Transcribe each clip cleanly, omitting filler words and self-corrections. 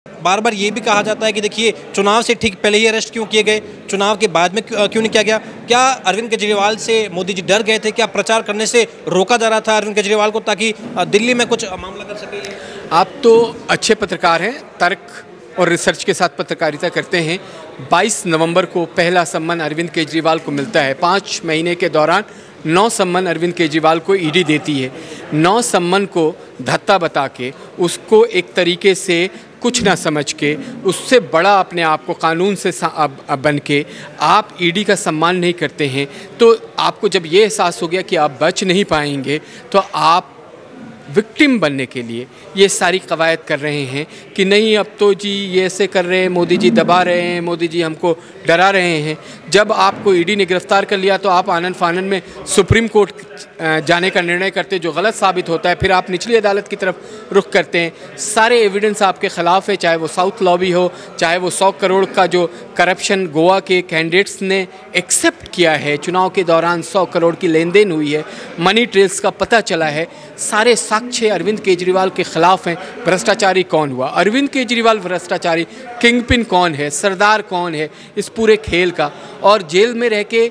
बार बार ये भी कहा जाता है कि देखिए चुनाव से ठीक पहले ही अरेस्ट क्यों किए गए, चुनाव के बाद में क्यों नहीं किया गया? क्या अरविंद केजरीवाल से मोदी जी डर गए थे? क्या प्रचार करने से रोका जा रहा था अरविंद केजरीवाल को ताकि दिल्ली में कुछ मामला कर सके? आप तो अच्छे पत्रकार हैं, तर्क और रिसर्च के साथ पत्रकारिता करते हैं। 22 नवंबर को पहला सम्मान अरविंद केजरीवाल को मिलता है। 5 महीने के दौरान 9 सम्मान अरविंद केजरीवाल को ईडी देती है। 9 सम्मान को धत्ता बता के, उसको एक तरीके से कुछ ना समझ के, उससे बड़ा अपने आप को कानून से बन के आप ईडी का सम्मान नहीं करते हैं, तो आपको जब ये एहसास हो गया कि आप बच नहीं पाएंगे, तो आप विक्टिम बनने के लिए ये सारी कवायद कर रहे हैं कि नहीं अब तो जी ये ऐसे कर रहे हैं, मोदी जी दबा रहे हैं, मोदी जी हमको डरा रहे हैं। जब आपको ईडी ने गिरफ्तार कर लिया तो आप आनन फानन में सुप्रीम कोर्ट जाने का निर्णय करते जो गलत साबित होता है, फिर आप निचली अदालत की तरफ रुख करते हैं। सारे एविडेंस आपके ख़िलाफ़ है, चाहे वो साउथ लॉबी हो, चाहे वो 100 करोड़ का जो करप्शन गोवा के कैंडिडेट्स ने एक्सेप्ट किया है, चुनाव के दौरान 100 करोड़ की लेन देन हुई है, मनी ट्रेल्स का पता चला है, सारे साक्ष्य अरविंद केजरीवाल के खिलाफ हैं। भ्रष्टाचारी कौन हुआ? अरविंद केजरीवाल भ्रष्टाचारी किंग पिन कौन है? सरदार कौन है इस पूरे खेल का? और जेल में रह के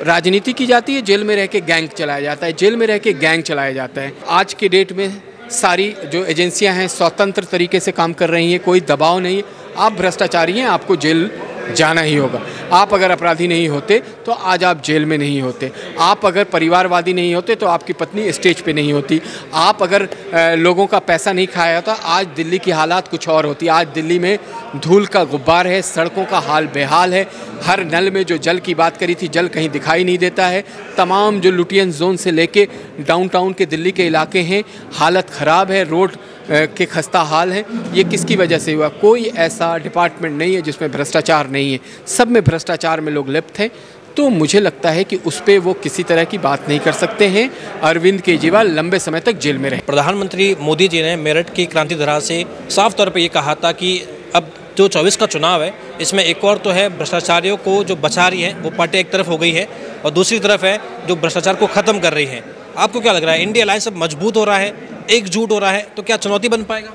राजनीति की जाती है, जेल में रह के गैंग चलाया जाता है, जेल में रह के गैंग चलाया जाता है। आज के डेट में सारी जो एजेंसियां हैं स्वतंत्र तरीके से काम कर रही हैं, कोई दबाव नहीं है। आप भ्रष्टाचारी हैं, आपको जेल जाना ही होगा। आप अगर अपराधी नहीं होते तो आज आप जेल में नहीं होते। आप अगर परिवारवादी नहीं होते तो आपकी पत्नी स्टेज पे नहीं होती। आप अगर लोगों का पैसा नहीं खाया होता, आज दिल्ली की हालात कुछ और होती। आज दिल्ली में धूल का गुब्बार है, सड़कों का हाल बेहाल है। हर नल में जो जल की बात करी थी, जल कहीं दिखाई नहीं देता है। तमाम जो लुटियन जोन से लेके डाउनटाउन के दिल्ली के इलाके हैं, हालत ख़राब है, रोड के खस्ता हाल है। ये किसकी वजह से हुआ? कोई ऐसा डिपार्टमेंट नहीं है जिसमें भ्रष्टाचार नहीं है, सब में भ्रष्टाचार में लोग लिप्त हैं। तो मुझे लगता है कि उस पर वो किसी तरह की बात नहीं कर सकते हैं। अरविंद केजरीवाल लंबे समय तक जेल में रहे। प्रधानमंत्री मोदी जी ने मेरठ की क्रांति धरा से साफ तौर पर ये कहा था कि अब जो 24 का चुनाव है, इसमें एक और तो है भ्रष्टाचारियों को जो बचा रही है वो पार्टी एक तरफ हो गई है और दूसरी तरफ है जो भ्रष्टाचार को ख़त्म कर रही है। आपको क्या लग रहा है, इंडिया अलायंस अब मजबूत हो रहा है, एकजुट हो रहा है, तो क्या चुनौती बन पाएगा?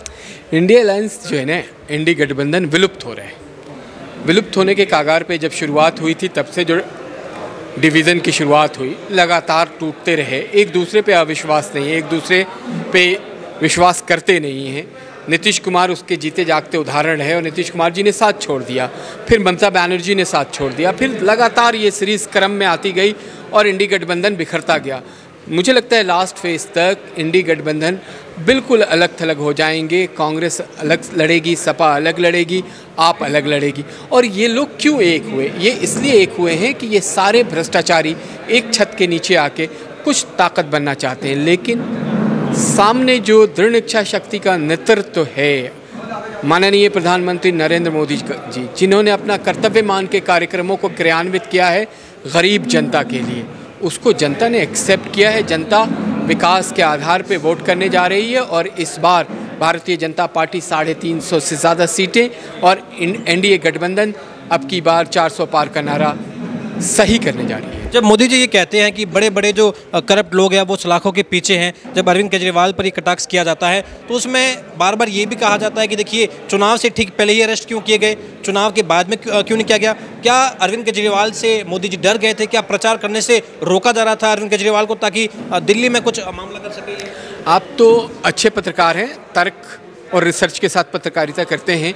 इंडिया अलायंस जो है ना, इंडी गठबंधन विलुप्त हो रहा है। विलुप्त होने के कागार पे जब शुरुआत हुई थी, तब से जो डिवीज़न की शुरुआत हुई, लगातार टूटते रहे। एक दूसरे पे अविश्वास नहीं है, एक दूसरे पे विश्वास करते नहीं हैं। नीतीश कुमार उसके जीते जागते उदाहरण है, और नीतीश कुमार जी ने साथ छोड़ दिया, फिर ममता बनर्जी ने साथ छोड़ दिया, फिर लगातार ये सीरीज़ क्रम में आती गई और इंडी गठबंधन बिखरता गया। मुझे लगता है लास्ट फेज तक इंडी गठबंधन बिल्कुल अलग थलग हो जाएंगे। कांग्रेस अलग लड़ेगी, सपा अलग लड़ेगी, आप अलग लड़ेगी। और ये लोग क्यों एक हुए? ये इसलिए एक हुए हैं कि ये सारे भ्रष्टाचारी एक छत के नीचे आके कुछ ताकत बनना चाहते हैं, लेकिन सामने जो दृढ़ इच्छा शक्ति का नेतृत्व है माननीय प्रधानमंत्री नरेंद्र मोदी जी, जिन्होंने अपना कर्तव्य मान के कार्यक्रमों को क्रियान्वित किया है गरीब जनता के लिए, उसको जनता ने एक्सेप्ट किया है। जनता विकास के आधार पे वोट करने जा रही है, और इस बार भारतीय जनता पार्टी 350 से ज़्यादा सीटें और एनडीए गठबंधन अब की बार 400 पार का नारा सही करने जा रही है। जब मोदी जी ये कहते हैं कि बड़े बड़े जो करप्ट लोग हैं वो सलाखों के पीछे हैं, जब अरविंद केजरीवाल पर ये कटाक्ष किया जाता है, तो उसमें बार बार ये भी कहा जाता है कि देखिए चुनाव से ठीक पहले ही अरेस्ट क्यों किए गए, चुनाव के बाद में क्यों नहीं किया गया? क्या अरविंद केजरीवाल से मोदी जी डर गए थे? क्या प्रचार करने से रोका जा रहा था अरविंद केजरीवाल को ताकि दिल्ली में कुछ मामला कर सके? आप तो अच्छे पत्रकार हैं, तर्क और रिसर्च के साथ पत्रकारिता करते हैं।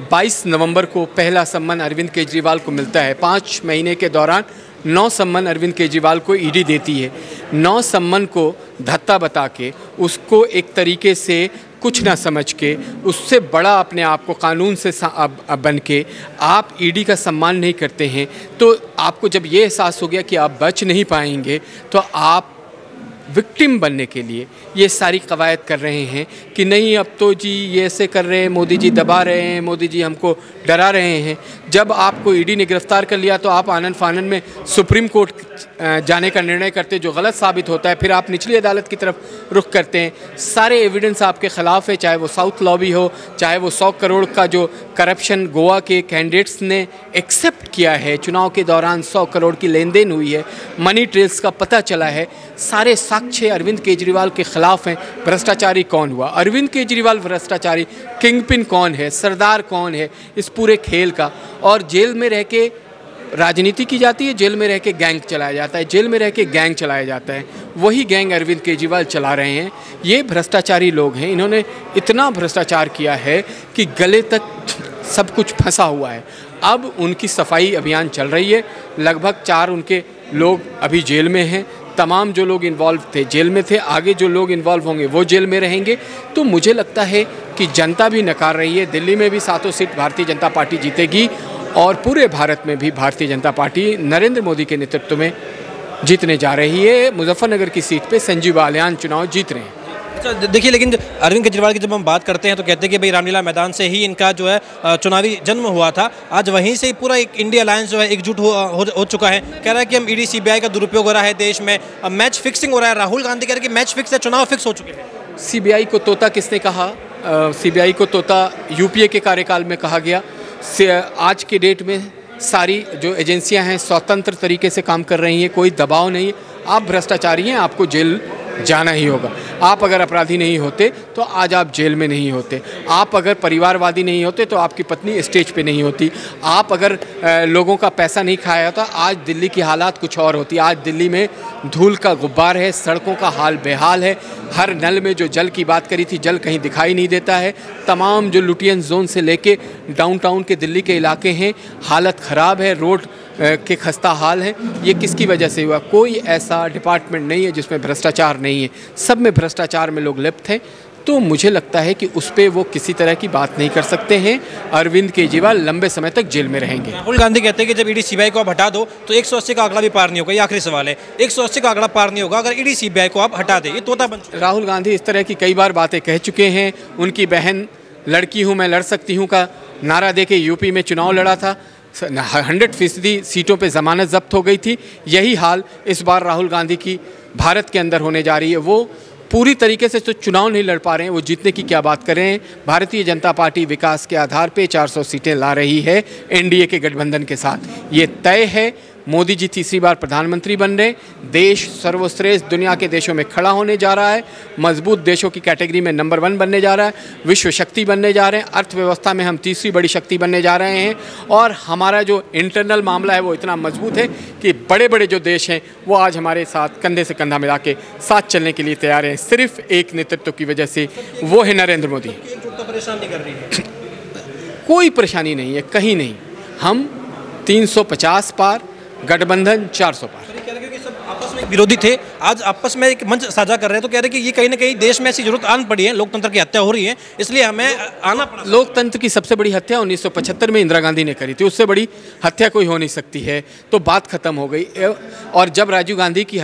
22 नवंबर को पहला सम्मान अरविंद केजरीवाल को मिलता है। 5 महीने के दौरान 9 सम्मान अरविंद केजरीवाल को ईडी देती है। 9 सम्मान को धत्ता बता के, उसको एक तरीके से कुछ ना समझ के, उससे बड़ा अपने आप को कानून से बन के आप ईडी का सम्मान नहीं करते हैं, तो आपको जब ये एहसास हो गया कि आप बच नहीं पाएंगे, तो आप विक्टिम बनने के लिए ये सारी कवायद कर रहे हैं कि नहीं अब तो जी ये ऐसे कर रहे हैं, मोदी जी दबा रहे हैं, मोदी जी हमको डरा रहे हैं। जब आपको ईडी ने गिरफ्तार कर लिया तो आप आनन फानन में सुप्रीम कोर्ट जाने का निर्णय करते जो गलत साबित होता है, फिर आप निचली अदालत की तरफ रुख करते हैं। सारे एविडेंस आपके ख़िलाफ़ है, चाहे वो साउथ लॉबी हो, चाहे वो 100 करोड़ का जो करप्शन गोवा के कैंडिडेट्स ने एक्सेप्ट किया है, चुनाव के दौरान 100 करोड़ की लेन देन हुई है, मनी ट्रेल्स का पता चला है, सारे साक्ष्य अरविंद केजरीवाल के ख़िलाफ़ हैं। भ्रष्टाचारी कौन हुआ? अरविंद केजरीवाल भ्रष्टाचारी, किंगपिन कौन है, सरदार कौन है इस पूरे खेल का? और जेल में रह के राजनीति की जाती है, जेल में रह के गैंग चलाया जाता है, जेल में रह के गैंग चलाया जाता है। वही गैंग अरविंद केजरीवाल चला रहे हैं। ये भ्रष्टाचारी लोग हैं, इन्होंने इतना भ्रष्टाचार किया है कि गले तक सब कुछ फंसा हुआ है। अब उनकी सफाई अभियान चल रही है। लगभग 4 उनके लोग अभी जेल में हैं। तमाम जो लोग इन्वॉल्व थे जेल में थे, आगे जो लोग इन्वॉल्व होंगे वो जेल में रहेंगे। तो मुझे लगता है कि जनता भी नकार रही है। दिल्ली में भी 7 सीट भारतीय जनता पार्टी जीतेगी और पूरे भारत में भी भारतीय जनता पार्टी नरेंद्र मोदी के नेतृत्व में जीतने जा रही है। मुजफ्फरनगर की सीट पे संजीव बालियान चुनाव जीत रहे हैं। अच्छा, देखिए, लेकिन अरविंद केजरीवाल की जब हम बात करते हैं तो कहते हैं कि भाई रामलीला मैदान से ही इनका जो है चुनावी जन्म हुआ था। आज वहीं से ही पूरा एक इंडिया अलायंस जो है एकजुट हो चुका है। कह रहा है कि हम ईडी सीबीआई का दुरुपयोग हो रहा है देश में, मैच फिक्सिंग हो रहा है। राहुल गांधी कह रहे हैं कि मैच फिक्स है, चुनाव फिक्स हो चुके हैं। सीबीआई को तोता किसने कहा? सीबीआई को तोता यूपीए के कार्यकाल में कहा गया। आज के डेट में सारी जो एजेंसियां हैं स्वतंत्र तरीके से काम कर रही हैं, कोई दबाव नहीं है। आप भ्रष्टाचारी हैं, आपको जेल जाना ही होगा। आप अगर अपराधी नहीं होते तो आज आप जेल में नहीं होते। आप अगर परिवारवादी नहीं होते तो आपकी पत्नी स्टेज पे नहीं होती। आप अगर लोगों का पैसा नहीं खाया होता, आज दिल्ली की हालात कुछ और होती। आज दिल्ली में धूल का गुब्बार है, सड़कों का हाल बेहाल है। हर नल में जो जल की बात करी थी, जल कहीं दिखाई नहीं देता है। तमाम जो लुटियन जोन से लेके डाउनटाउन के दिल्ली के इलाके हैं, हालत ख़राब है, रोड के खस्ता हाल है। ये किसकी वजह से हुआ? कोई ऐसा डिपार्टमेंट नहीं है जिसमें भ्रष्टाचार नहीं है। सब में भ्रष्टाचार में लोग लिप्त हैं। तो मुझे लगता है कि उस पर वो किसी तरह की बात नहीं कर सकते हैं। अरविंद केजरीवाल लंबे समय तक जेल में रहेंगे। राहुल गांधी कहते हैं कि जब ईडी सीबीआई को आप हटा दो तो 180 का आंकड़ा भी पार नहीं होगा। ये आखिरी सवाल है, 180 का आंकड़ा पार नहीं होगा अगर ईडी सीबीआई को आप हटा दें। ये तोता बन चुका। राहुल गांधी इस तरह की कई बार बातें कह चुके हैं। उनकी बहन लड़की हूँ मैं लड़ सकती हूँ का नारा दे के यूपी में चुनाव लड़ा था। 100% सीटों पे ज़मानत जब्त हो गई थी। यही हाल इस बार राहुल गांधी की भारत के अंदर होने जा रही है। वो पूरी तरीके से तो चुनाव नहीं लड़ पा रहे हैं, वो जीतने की क्या बात कर रहे हैं। भारतीय जनता पार्टी विकास के आधार पे 400 सीटें ला रही है एनडीए के गठबंधन के साथ। ये तय है। मोदी जी तीसरी बार प्रधानमंत्री बन रहे। देश सर्वश्रेष्ठ दुनिया के देशों में खड़ा होने जा रहा है। मजबूत देशों की कैटेगरी में नंबर 1 बनने जा रहा है। विश्व शक्ति बनने जा रहे हैं। अर्थव्यवस्था में हम तीसरी बड़ी शक्ति बनने जा रहे हैं। और हमारा जो इंटरनल मामला है वो इतना मजबूत है कि बड़े बड़े जो देश हैं वो आज हमारे साथ कंधे से कंधा मिला के साथ चलने के लिए तैयार हैं। सिर्फ एक नेतृत्व की वजह से, वो है नरेंद्र मोदी। परेशान नहीं कर रही है? कोई परेशानी नहीं है, कहीं नहीं। हम 350 पार, गठबंधन 400 पार। आपस में विरोधी थे, आज आपस में एक मंच साझा कर रहे हैं। तो कह रहे हैं कि ये कहीं ना कहीं देश में ऐसी जरूरत आन पड़ी है, लोकतंत्र की हत्या हो रही है, इसलिए हमें आना पड़ा। लोकतंत्र की सबसे बड़ी हत्या 1975 में इंदिरा गांधी ने करी थी। उससे बड़ी हत्या कोई हो नहीं सकती है। तो बात खत्म हो गई। और जब राजीव गांधी की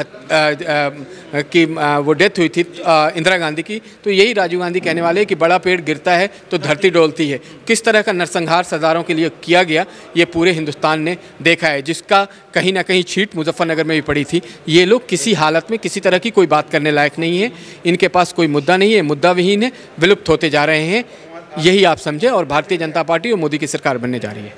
वो डेथ हुई थी इंदिरा गांधी की, तो यही राजीव गांधी कहने वाले कि बड़ा पेड़ गिरता है तो धरती डोलती है। किस तरह का नरसंहार सरदारों के लिए किया गया ये पूरे हिंदुस्तान ने देखा है, जिसका कहीं ना कहीं छींट मुजफ्फरनगर में भी पड़ी थी। ये लोग किसी हालत में किसी तरह की कोई बात करने लायक नहीं है। इनके पास कोई मुद्दा नहीं है, मुद्दा विहीन है, विलुप्त होते जा रहे हैं। यही आप समझे। और भारतीय जनता पार्टी और मोदी की सरकार बनने जा रही है।